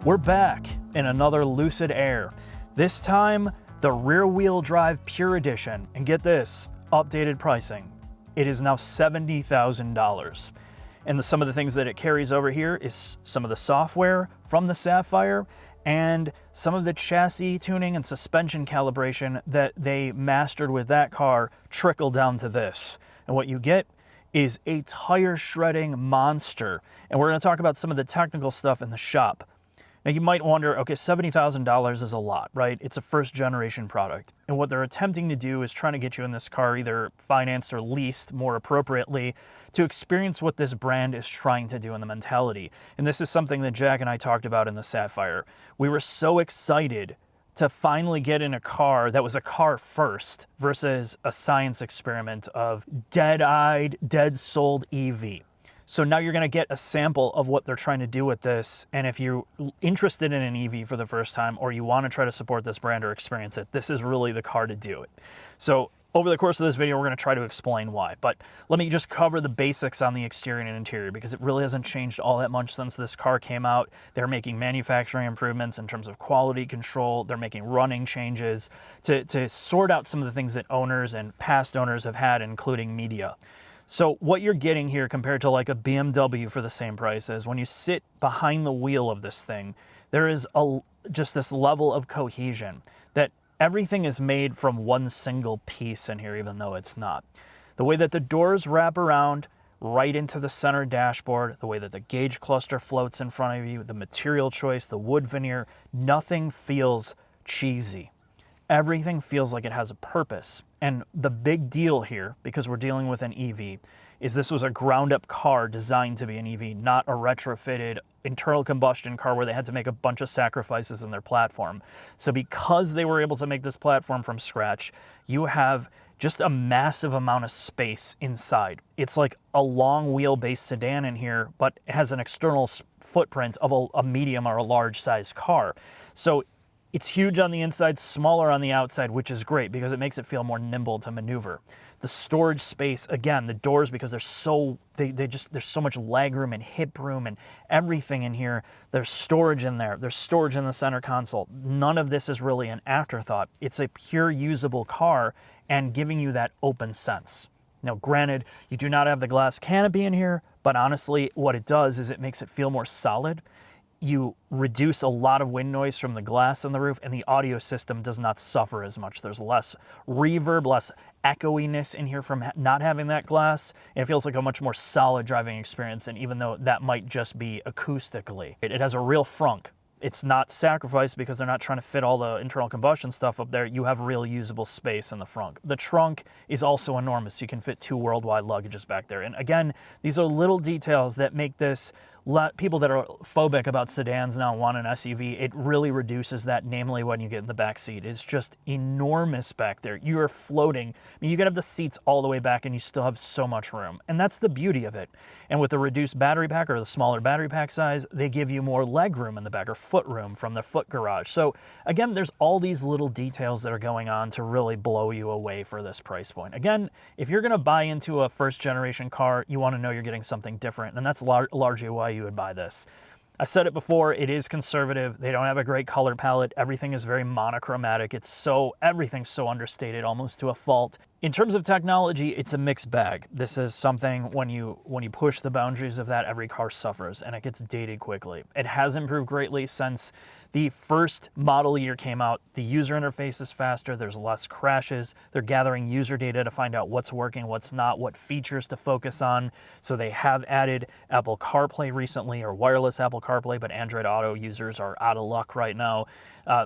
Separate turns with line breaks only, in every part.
We're back in another Lucid Air. This time, the rear-wheel drive Pure Edition. And get this, updated pricing. It is now $70,000. And some of the things that it carries over here is some of the software from the Sapphire and some of the chassis tuning and suspension calibration that they mastered with that car trickle down to this. And what you get is a tire shredding monster. And we're going to talk about some of the technical stuff in the shop. Now you might wonder, okay, $70,000 is a lot, right? It's a first generation product. And what they're attempting to do is trying to get you in this car either financed or leased more appropriately to experience what this brand is trying to do in the mentality. And this is something that Jack and I talked about in the Sapphire. We were so excited to finally get in a car that was a car first versus a science experiment of dead-eyed, dead-souled EV. So now you're going to get a sample of what they're trying to do with this. And if you're interested in an EV for the first time or you want to try to support this brand or experience it, this is really the car to do it. So over the course of this video, we're going to try to explain why. But let me just cover the basics on the exterior and interior because it really hasn't changed all that much since this car came out. They're making manufacturing improvements in terms of quality control. They're making running changes to sort out some of the things that owners and past owners have had, including media. So what you're getting here compared to like a BMW for the same price is when you sit behind the wheel of this thing, there is just this level of cohesion that everything is made from one single piece in here, even though it's not. The way that the doors wrap around right into the center dashboard, the way that the gauge cluster floats in front of you, the material choice, the wood veneer, nothing feels cheesy. Everything feels like it has a purpose. And the big deal here, because we're dealing with an EV, is this was a ground-up car designed to be an EV, not a retrofitted internal combustion car where they had to make a bunch of sacrifices in their platform. So because they were able to make this platform from scratch, you have just a massive amount of space inside. It's like a long wheelbase sedan in here, but it has an external footprint of a medium or a large size car. So it's huge on the inside, smaller on the outside, which is great because it makes it feel more nimble to maneuver. The storage space, again, the doors, because there's so much leg room and hip room and everything in here. There's storage in there. There's storage in the center console. None of this is really an afterthought. It's a pure usable car and giving you that open sense. Now, granted, you do not have the glass canopy in here, but honestly, what it does is it makes it feel more solid. You reduce a lot of wind noise from the glass on the roof, and the audio system does not suffer as much. There's less reverb, less echoiness in here from not having that glass, and it feels like a much more solid driving experience, and even though that might just be acoustically. It has a real frunk. It's not sacrificed because they're not trying to fit all the internal combustion stuff up there. You have real usable space in the front. The trunk is also enormous. You can fit 2 worldwide luggages back there. And again, these are little details that make this, people that are phobic about sedans now want an SUV, it really reduces that, namely when you get in the back seat. It's just enormous back there. You are floating. I mean, you can have the seats all the way back and you still have so much room. And that's the beauty of it. And with the reduced battery pack or the smaller battery pack size, they give you more leg room in the back or foot room from the foot garage. So again, there's all these little details that are going on to really blow you away for this price point. Again, if you're going to buy into a first generation car, you want to know you're getting something different. And that's largely why you would buy this. I've said it before, it is conservative. They don't have a great color palette. Everything is very monochromatic. Everything's so understated almost to a fault. In terms of technology, it's a mixed bag. This is something when you push the boundaries of that, every car suffers and it gets dated quickly. It has improved greatly since the first model year came out. The user interface is faster, there's less crashes. They're gathering user data to find out what's working, what's not, what features to focus on. So they have added Apple CarPlay recently, or wireless Apple CarPlay, but Android Auto users are out of luck right now.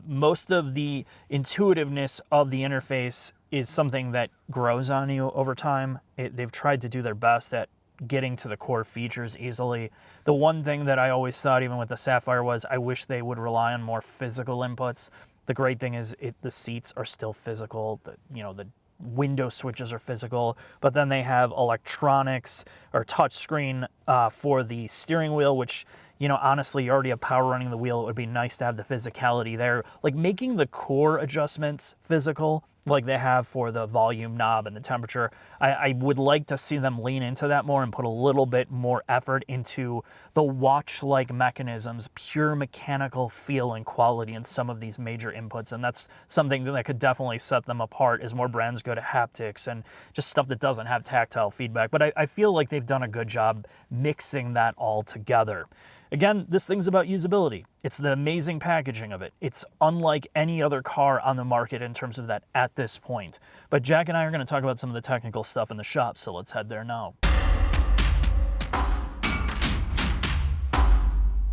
Most of the intuitiveness of the interface is something that grows on you over time. They've tried to do their best at getting to the core features easily. The one thing that I always thought, even with the Sapphire, was I wish they would rely on more physical inputs. The great thing is the seats are still physical. The window switches are physical, but then they have electronics or touch screen for the steering wheel, which, honestly, you already have power running the wheel. It would be nice to have the physicality there. Like making the core adjustments physical like they have for the volume knob and the temperature. I would like to see them lean into that more and put a little bit more effort into the watch-like mechanisms, pure mechanical feel and quality in some of these major inputs. And that's something that could definitely set them apart as more brands go to haptics and just stuff that doesn't have tactile feedback. But I feel like they've done a good job mixing that all together. Again, this thing's about usability. It's the amazing packaging of it. It's unlike any other car on the market in terms of that at this point. But Jack and I are going to talk about some of the technical stuff in the shop, so let's head there now.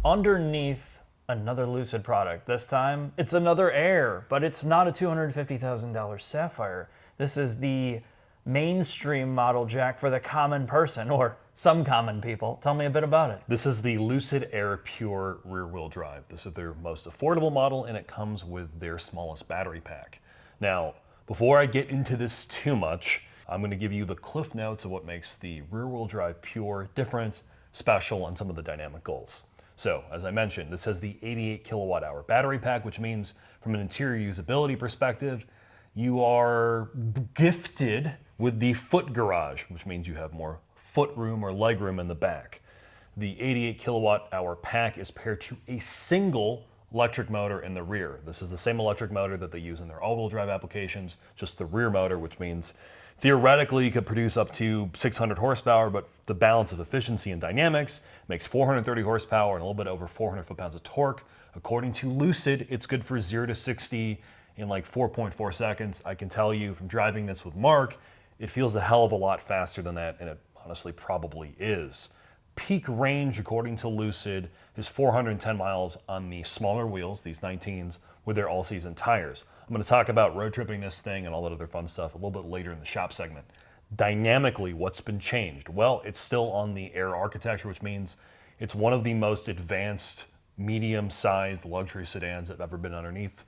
Underneath another Lucid product. This time, it's another Air, but it's not a $250,000 Sapphire. This is the mainstream model, Jack, for the common person, or some common people. Tell me a bit about it.
This is the Lucid Air Pure rear-wheel drive. This is their most affordable model, and it comes with their smallest battery pack. Now, before I get into this too much, I'm going to give you the cliff notes of what makes the rear-wheel drive Pure different, special, and some of the dynamic goals. So, as I mentioned, this has the 88 kilowatt hour battery pack, which means from an interior usability perspective, you are gifted with the foot garage, which means you have more foot room or leg room in the back. The 88 kilowatt hour pack is paired to a single electric motor in the rear. This is the same electric motor that they use in their all-wheel drive applications, just the rear motor, which means theoretically you could produce up to 600 horsepower, but the balance of efficiency and dynamics makes 430 horsepower and a little bit over 400 foot-pounds of torque. According to Lucid, it's good for 0 to 60 in like 4.4 seconds. I can tell you from driving this with Mark, it feels a hell of a lot faster than that, and it honestly probably is. Peak range, according to Lucid, is 410 miles on the smaller wheels, these 19s, with their all-season tires. I'm going to talk about road tripping this thing and all that other fun stuff a little bit later in the shop segment. Dynamically, what's been changed? Well, it's still on the Air architecture, which means it's one of the most advanced, medium-sized luxury sedans that have ever been underneath.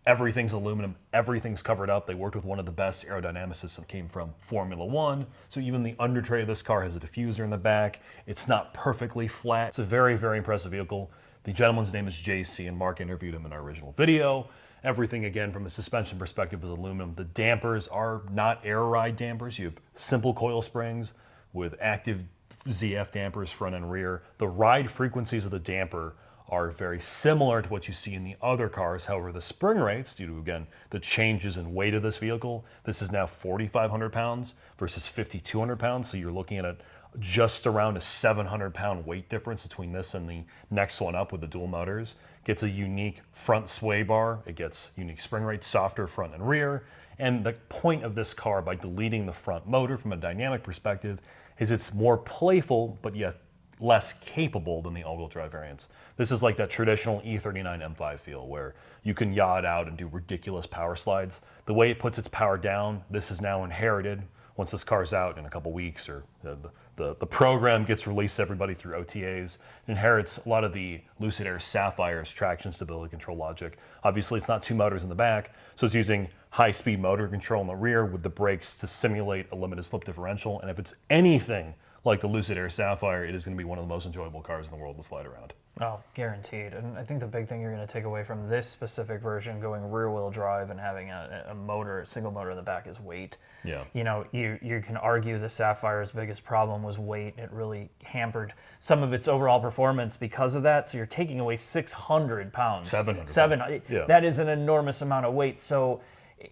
Everything's aluminum, everything's covered up. They worked with one of the best aerodynamicists that came from Formula One. So even the under tray of this car has a diffuser in the back. It's not perfectly flat. It's a very, very impressive vehicle. The gentleman's name is JC, and Mark interviewed him in our original video. Everything, again, from a suspension perspective is aluminum. The dampers are not air ride dampers. You have simple coil springs with active ZF dampers front and rear. The ride frequencies of the damper are very similar to what you see in the other cars. However, the spring rates, due to, again, the changes in weight of this vehicle, this is now 4,500 pounds versus 5,200 pounds. So you're looking at just around a 700-pound weight difference between this and the next one up with the dual motors. Gets a unique front sway bar. It gets unique spring rates, softer front and rear. And the point of this car, by deleting the front motor from a dynamic perspective, is it's more playful, but yet less capable than the all-wheel drive variants. This is like that traditional E39 M5 feel where you can yaw it out and do ridiculous power slides. The way it puts its power down, this is now inherited. Once this car's out in a couple weeks, or the program gets released to everybody through OTAs, it inherits a lot of the Lucid Air Sapphire's traction stability control logic. Obviously, it's not two motors in the back, so it's using high-speed motor control in the rear with the brakes to simulate a limited slip differential. And if it's anything like the Lucid Air Sapphire, it is going to be one of the most enjoyable cars in the world to slide around.
Oh, guaranteed. And I think the big thing you're going to take away from this specific version going rear-wheel drive and having a motor, a single motor in the back, is weight.
Yeah.
You know, you can argue the Sapphire's biggest problem was weight. It really hampered some of its overall performance because of that. So you're taking away 600 pounds.
700. Yeah.
That is an enormous amount of weight. So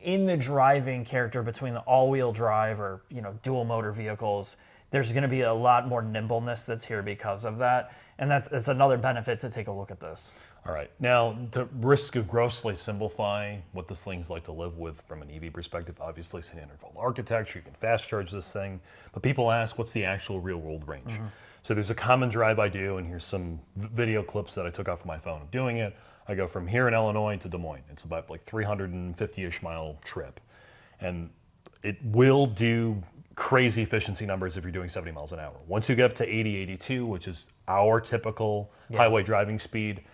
in the driving character between the all-wheel drive or, you know, dual motor vehicles, there's going to be a lot more nimbleness that's here because of that. And that's another benefit to take a look at this.
All right. Now, to risk of grossly simplifying what this thing's like to live with from an EV perspective, obviously it's an 800-volt architecture. You can fast charge this thing. But people ask, what's the actual real-world range? Mm-hmm. So there's a common drive I do, and here's some video clips that I took off of my phone of doing it. I go from here in Illinois to Des Moines. It's about like 350-ish mile trip. And it will do crazy efficiency numbers if you're doing 70 miles an hour. Once you get up to 80, 82, which is our typical highway driving speed,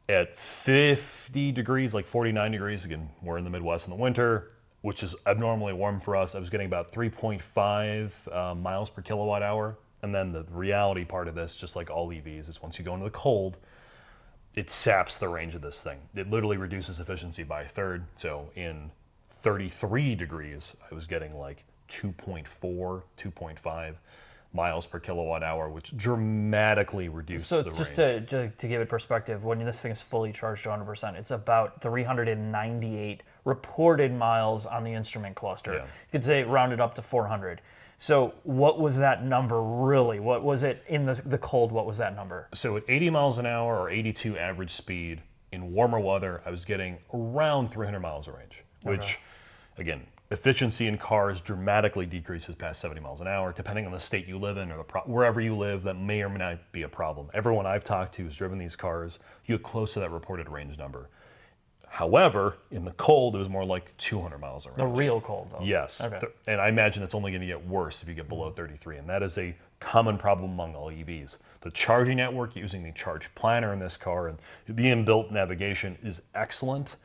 at 50 degrees, like 49 degrees, again, we're in the Midwest in the winter, which is abnormally warm for us. I was getting about 3.5 miles per kilowatt hour. And then the reality part of this, just like all EVs, is once you go into the cold, it saps the range of this thing. It literally reduces efficiency by a third. So in 33 degrees, I was getting like 2.4, 2.5 miles per kilowatt hour, which dramatically reduced the range.
So just to give it perspective, when this thing is fully charged to 100%, it's about 398 reported miles on the instrument cluster.
Yeah.
You could say rounded up to 400. So what was that number really? What was it in the cold? What was that number?
So at 80 miles an hour or 82 average speed, in warmer weather, I was getting around 300 miles of range, which, again, efficiency in cars dramatically decreases past 70 miles an hour, depending on the state you live in or wherever you live. That may or may not be a problem. Everyone I've talked to who's driven these cars, you get close to that reported range number. However, in the cold, it was more like 200 miles of range.
The real cold, though.
Yes.
Okay.
And I imagine it's only going to get worse if you get below 33. And that is a common problem among all EVs. The charging network using the charge planner in this car and the inbuilt navigation is excellent.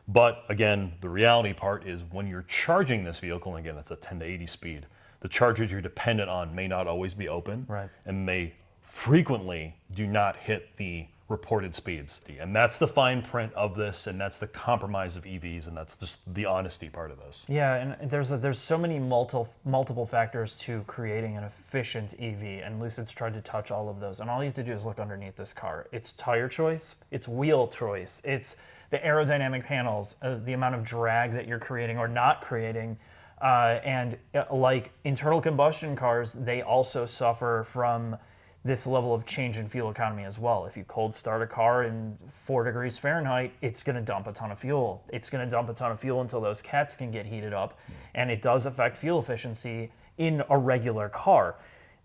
But again, the reality part is when you're charging this vehicle, and again, that's a 10 to 80 speed, the chargers you're dependent on may not always be open.
Right.
And they frequently do not hit the reported speeds. And that's the fine print of this, and that's the compromise of EVs, and that's just the honesty part of this.
Yeah, and there's so many multiple factors to creating an efficient EV, and Lucid's tried to touch all of those. And all you have to do is look underneath this car. It's tire choice, it's wheel choice, it's the aerodynamic panels, the amount of drag that you're creating or not creating. And like internal combustion cars, they also suffer from this level of change in fuel economy as well. If you cold start a car in 4 degrees Fahrenheit, it's going to dump a ton of fuel. It's going to dump a ton of fuel until those cats can get heated up, and it does affect fuel efficiency in a regular car.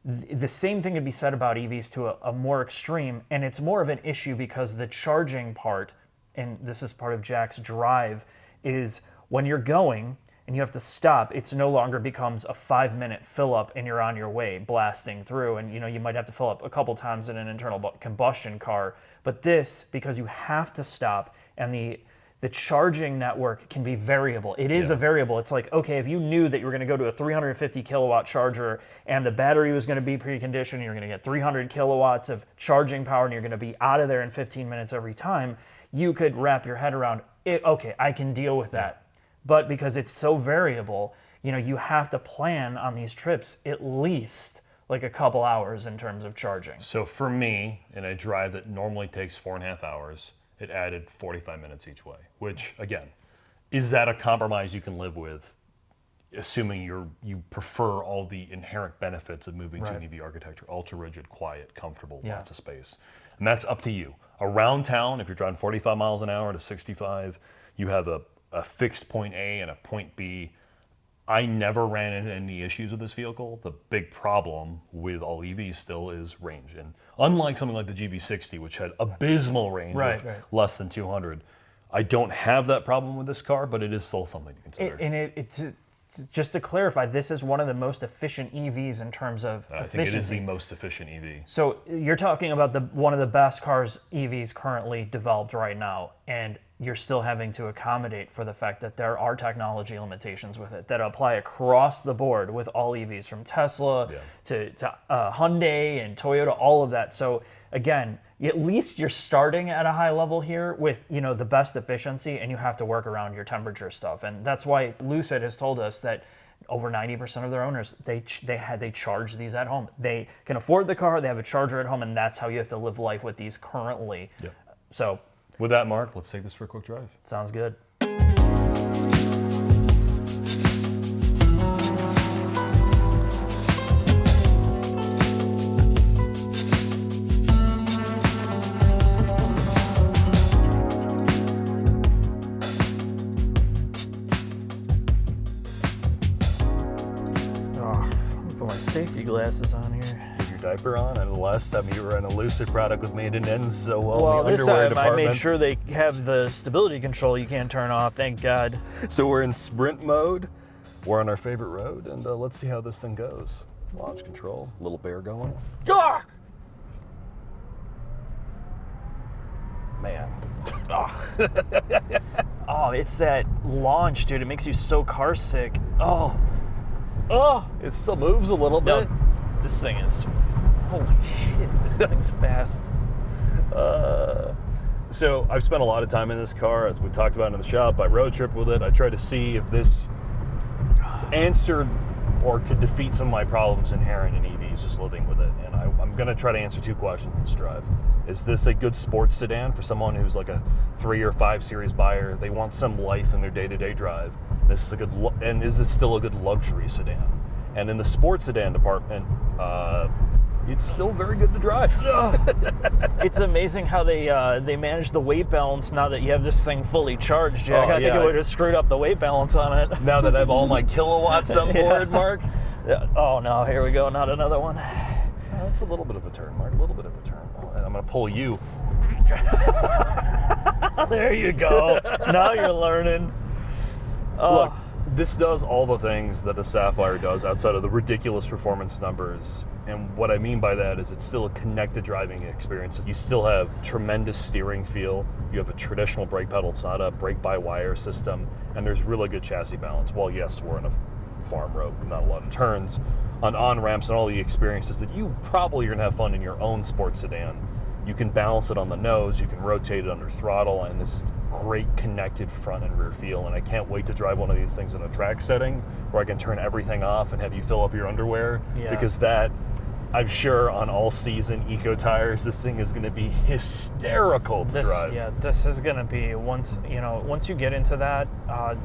The same thing could be said about EVs to a more extreme, and it's more of an issue because the charging part, and this is part of Jack's drive, is when you're going and you have to stop, it's no longer becomes a 5-minute fill up and you're on your way blasting through. And you might have to fill up a couple times in an internal combustion car. But this, because you have to stop, and the charging network can be variable. It is a variable. It's like, okay, if you knew that you were going to go to a 350 kilowatt charger and the battery was going to be preconditioned, and you're going to get 300 kilowatts of charging power, and you're going to be out of there in 15 minutes every time, you could wrap your head around it. Okay, I can deal with that. But because it's so variable, you have to plan on these trips at least like a couple hours in terms of charging.
So for me, in a drive that normally takes 4.5 hours, it added 45 minutes each way, which again, is that a compromise you can live with, assuming you prefer all the inherent benefits of moving to an EV architecture, ultra rigid, quiet, comfortable, lots of space. And that's up to you. Around town, if you're driving 45 miles an hour to 65, you have a fixed point A and a point B. I never ran into any issues with this vehicle. The big problem with all EVs still is range. And unlike something like the GV60, which had abysmal range of less than 200, I don't have that problem with this car, but it is still something to consider.
It's just to clarify, this is one of the most efficient EVs in terms of efficiency.
I think it is the most efficient EV.
So you're talking about one of the best cars EVs currently developed right now, and you're still having to accommodate for the fact that there are technology limitations with it that apply across the board with all EVs, from Tesla to Hyundai and Toyota, all of that. So again, at least you're starting at a high level here with the best efficiency, and you have to work around your temperature stuff. And that's why Lucid has told us that over 90% of their owners, they charge these at home. They can afford the car, they have a charger at home, and that's how you have to live life with these currently. So
with that, Mark, let's take this for a quick drive.
Sounds good. Put my safety glasses on here.
Diaper on, and the last time you were in a Lucid product with me, it didn't end so well in the
this
underwear
time
department.
I made sure they have the stability control you can't turn off, thank God.
So we're in sprint mode, we're on our favorite road, and let's see how this thing goes. Launch control, little bear going.
Gah!
Man.
Oh, it's that launch, dude. It makes you so car sick. Oh,
It still moves a little bit.
This thing is, holy shit, this thing's fast.
So I've spent a lot of time in this car, as we talked about in the shop. I road trip with it. I tried to see if this answered or could defeat some of my problems inherent in EVs just living with it. And I'm going to try to answer two questions in this drive. Is this a good sports sedan for someone who's like a 3 or 5 series buyer? They want some life in their day-to-day drive. This is a good, and is this still a good luxury sedan? And in the sports sedan department, it's still very good to drive.
It's amazing how they manage the weight balance now that you have this thing fully charged, Jack. I think it would have screwed up the weight balance on it.
Now that I have all my kilowatts on board, Mark.
Yeah. Oh no, here we go, not another one.
That's a little bit of a turn, Mark, a little bit of a turn. Oh, and I'm going to pull you.
There you go. Now you're learning.
Look, this does all the things that a Sapphire does outside of the ridiculous performance numbers. And what I mean by that is it's still a connected driving experience. You still have tremendous steering feel. You have a traditional brake pedal. It's not a brake-by-wire system. And there's really good chassis balance. Well, yes, we're on a farm road with not a lot of turns. On on-ramps and all the experiences that you probably are going to have fun in your own sports sedan. You can balance it on the nose. You can rotate it under throttle. And this great connected front and rear feel, and I can't wait to drive one of these things in a track setting where I can turn everything off and have you fill up your underwear, because that, I'm sure on all season eco tires, this thing is going to be hysterical to drive.
Yeah, this is going to be, once you get into that,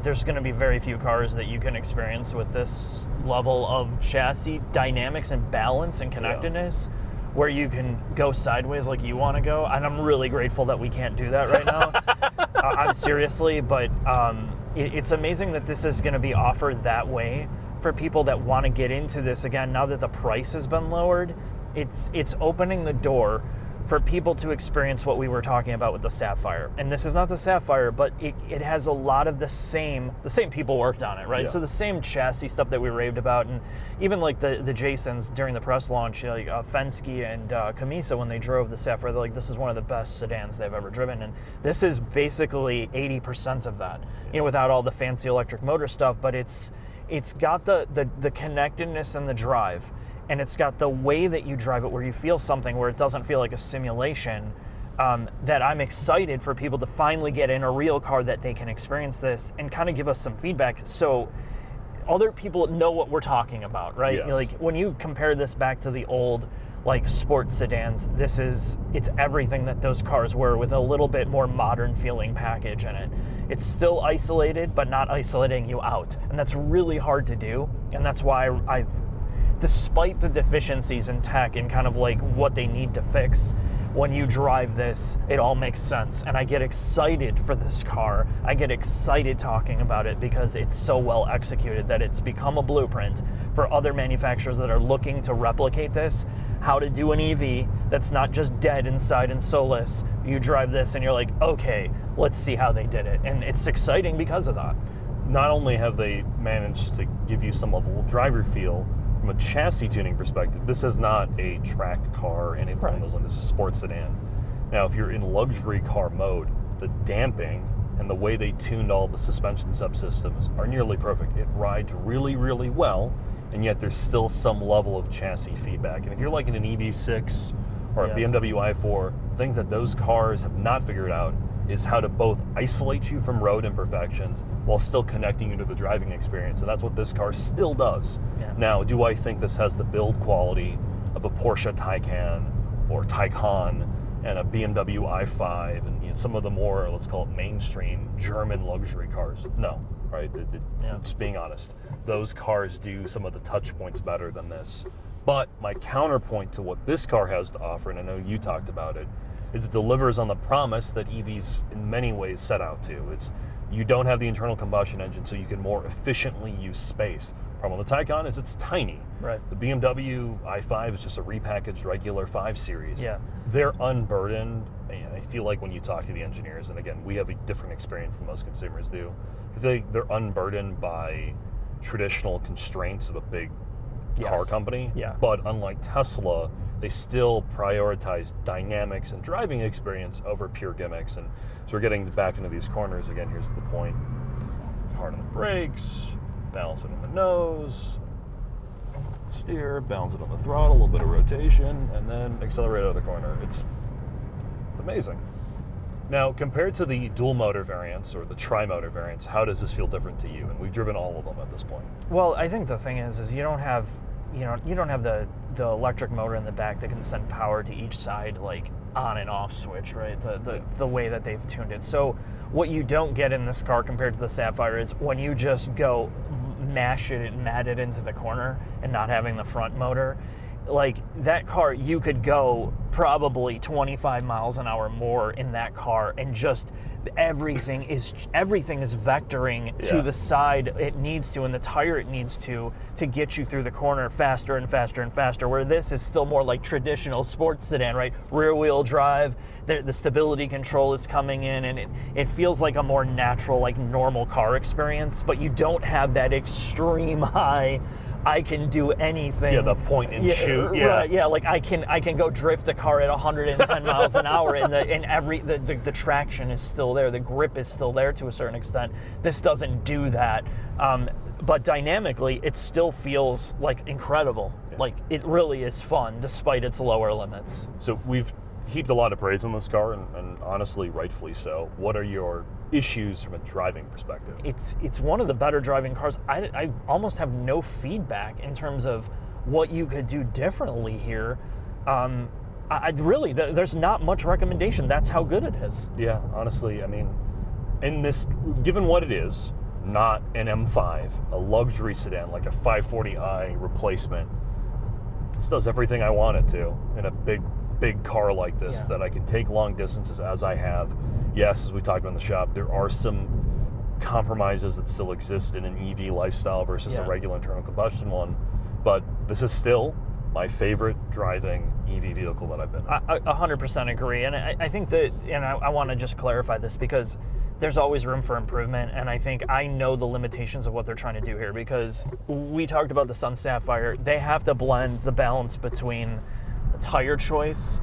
there's going to be very few cars that you can experience with this level of chassis dynamics and balance and connectedness. Where you can go sideways like you want to go, and I'm really grateful that we can't do that right now. I'm seriously, but it's amazing that this is going to be offered that way for people that want to get into this again. Now that the price has been lowered, it's opening the door for people to experience what we were talking about with the Sapphire. And this is not the Sapphire, but it has a lot of the same people worked on it, right?
Yeah.
So the same chassis stuff that we raved about, and even like the Jasons during the press launch, like Fensky and Kamisa, when they drove the Sapphire, they're like, this is one of the best sedans they've ever driven. And this is basically 80% of that, without all the fancy electric motor stuff, but it's got the connectedness and the drive. And it's got the way that you drive it where you feel something, where it doesn't feel like a simulation, that I'm excited for people to finally get in a real car that they can experience this and kind of give us some feedback so other people know what we're talking about, right?
Yes.
Like when you compare this back to the old like sports sedans, it's everything that those cars were with a little bit more modern feeling package in it. It's still isolated, but not isolating you out. And that's really hard to do. And that's why despite the deficiencies in tech and kind of like what they need to fix, when you drive this, it all makes sense. And I get excited for this car. I get excited talking about it because it's so well executed that it's become a blueprint for other manufacturers that are looking to replicate this, how to do an EV that's not just dead inside and soulless. You drive this and you're like, okay, let's see how they did it. And it's exciting because of that.
Not only have they managed to give you some level of driver feel, from a chassis tuning perspective, this is not a track car or anything along those lines. This is a sports sedan. Now, if you're in luxury car mode, the damping and the way they tuned all the suspension subsystems are nearly perfect. It rides really, really well, and yet there's still some level of chassis feedback. And if you're like in an EV6 or a BMW i4, things that those cars have not figured out is how to both isolate you from road imperfections while still connecting you to the driving experience. And that's what this car still does. Yeah. Now, do I think this has the build quality of a Porsche Taycan or Taycan and a BMW i5 and some of the more, let's call it mainstream German luxury cars? No, right? Just being honest. Those cars do some of the touch points better than this. But my counterpoint to what this car has to offer, and I know you talked about it, is it delivers on the promise that EVs in many ways set out to. You don't have the internal combustion engine, so you can more efficiently use space. Problem with the Taycan is it's tiny.
Right.
The BMW i5 is just a repackaged regular 5 Series.
Yeah.
They're unburdened. I feel like when you talk to the engineers, and again, we have a different experience than most consumers do, they're unburdened by traditional constraints of a big car company.
Yeah.
But unlike Tesla, they still prioritize dynamics and driving experience over pure gimmicks. And so we're getting back into these corners again. Here's the point. Hard on the brakes, balance it on the nose, steer, balance it on the throttle, a little bit of rotation, and then accelerate out of the corner. It's amazing. Now, compared to the dual motor variants or the tri-motor variants, how does this feel different to you? And we've driven all of them at this point.
Well, I think the thing is you don't have, you don't have the electric motor in the back that can send power to each side, like on and off switch, right? The way that they've tuned it. So what you don't get in this car compared to the Sapphire is when you just go mat it into the corner and not having the front motor. Like that car, you could go probably 25 miles an hour more in that car, and just everything is vectoring to the side it needs to, and the tire it needs to get you through the corner faster and faster and faster. Where this is still more like traditional sports sedan, right? Rear wheel drive, the stability control is coming in, and it feels like a more natural, like normal car experience. But you don't have that extreme high, I can do anything.
Yeah, the point and shoot. Yeah,
right, yeah. Like I can go drift a car at 110 miles an hour, and the traction is still there. The grip is still there to a certain extent. This doesn't do that, but dynamically, it still feels like incredible. Yeah. Like it really is fun, despite its lower limits.
So we've heaped a lot of praise on this car, and honestly, rightfully so. What are your issues from a driving perspective?
It's one of the better driving cars. I almost have no feedback in terms of what you could do differently here. There's not much recommendation. That's how good it is.
Yeah, honestly, I mean, in this, given what it is, not an M5, a luxury sedan like a 540i replacement, this does everything I want it to in a big car like this, that I can take long distances as I have. Yes, as we talked about in the shop, there are some compromises that still exist in an EV lifestyle versus a regular internal combustion one, but this is still my favorite driving EV vehicle that I've been in.
I 100% agree, and I think that, and I want to just clarify this because there's always room for improvement, and I think I know the limitations of what they're trying to do here, because we talked about the Sun Sapphire. They have to blend the balance between tire choice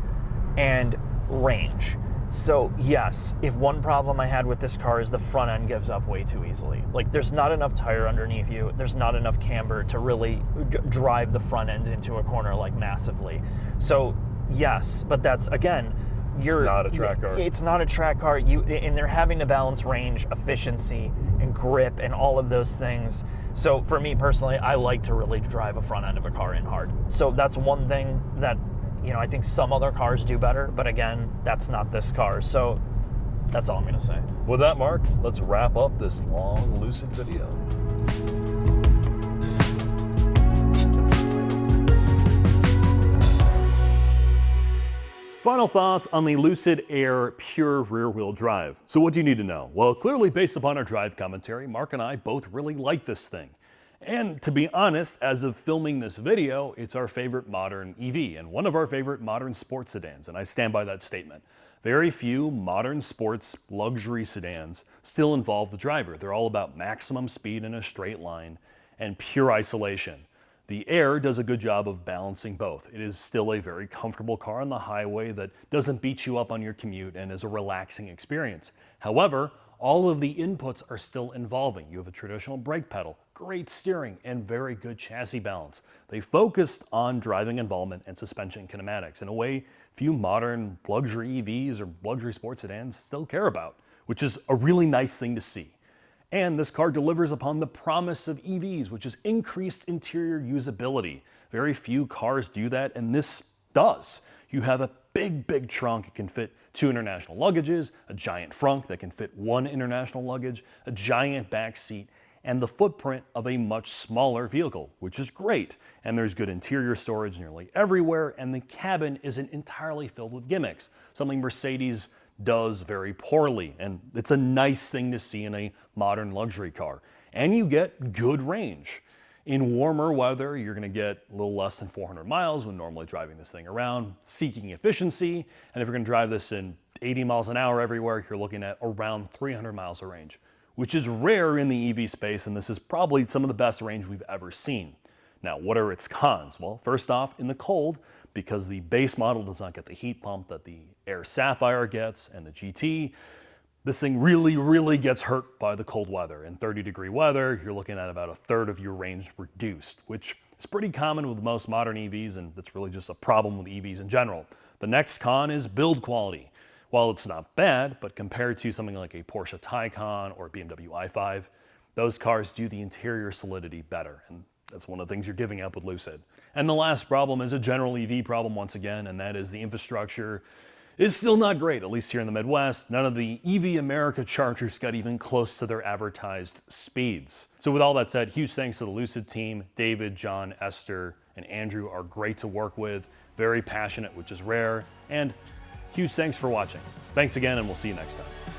and range. So yes, if one problem I had with this car is the front end gives up way too easily. Like there's not enough tire underneath you, there's not enough camber to really drive the front end into a corner like massively. So yes, but that's, again,
it's not a track car.
It's not a track car. And they're having to balance range, efficiency, and grip, and all of those things. So for me personally, I like to really drive a front end of a car in hard. So that's one thing that, I think some other cars do better, but again, that's not this car. So that's all I'm going to say.
With that, Mark, let's wrap up this long Lucid video. Final thoughts on the Lucid Air pure rear-wheel drive. So what do you need to know? Well, clearly based upon our drive commentary, Mark and I both really like this thing. And to be honest, as of filming this video, it's our favorite modern EV and one of our favorite modern sports sedans, and I stand by that statement. Very few modern sports luxury sedans still involve the driver. They're all about maximum speed in a straight line and pure isolation. The Air does a good job of balancing both. It is still a very comfortable car on the highway that doesn't beat you up on your commute and is a relaxing experience. However, all of the inputs are still involving. You have a traditional brake pedal, great steering, and very good chassis balance. They focused on driving involvement and suspension kinematics in a way few modern luxury EVs or luxury sports sedans still care about, which is a really nice thing to see. And this car delivers upon the promise of EVs, which is increased interior usability. Very few cars do that, and this does. You have a big trunk. It can fit 2 international luggages, a giant frunk that can fit 1 international luggage, a giant back seat, and the footprint of a much smaller vehicle, which is great. And there's good interior storage nearly everywhere, and the cabin isn't entirely filled with gimmicks, something Mercedes does very poorly, and it's a nice thing to see in a modern luxury car. And you get good range. In warmer weather, you're going to get a little less than 400 miles when normally driving this thing around, seeking efficiency. And if you're going to drive this in 80 miles an hour everywhere, you're looking at around 300 miles of range, which is rare in the EV space, and this is probably some of the best range we've ever seen. Now, what are its cons? Well, first off, in the cold, because the base model does not get the heat pump that the Air Sapphire gets and the GT, this thing really gets hurt by the cold weather. In 30-degree weather, you're looking at about a third of your range reduced, which is pretty common with most modern EVs, and that's really just a problem with EVs in general. The next con is build quality. While it's not bad, but compared to something like a Porsche Taycan or BMW i5, those cars do the interior solidity better, and that's one of the things you're giving up with Lucid. And the last problem is a general EV problem once again, and that is the infrastructure is still not great, at least here in the Midwest. None of the EV America chargers got even close to their advertised speeds. So with all that said, huge thanks to the Lucid team. David, John, Esther, and Andrew are great to work with, very passionate, which is rare, and huge thanks for watching. Thanks again, and we'll see you next time.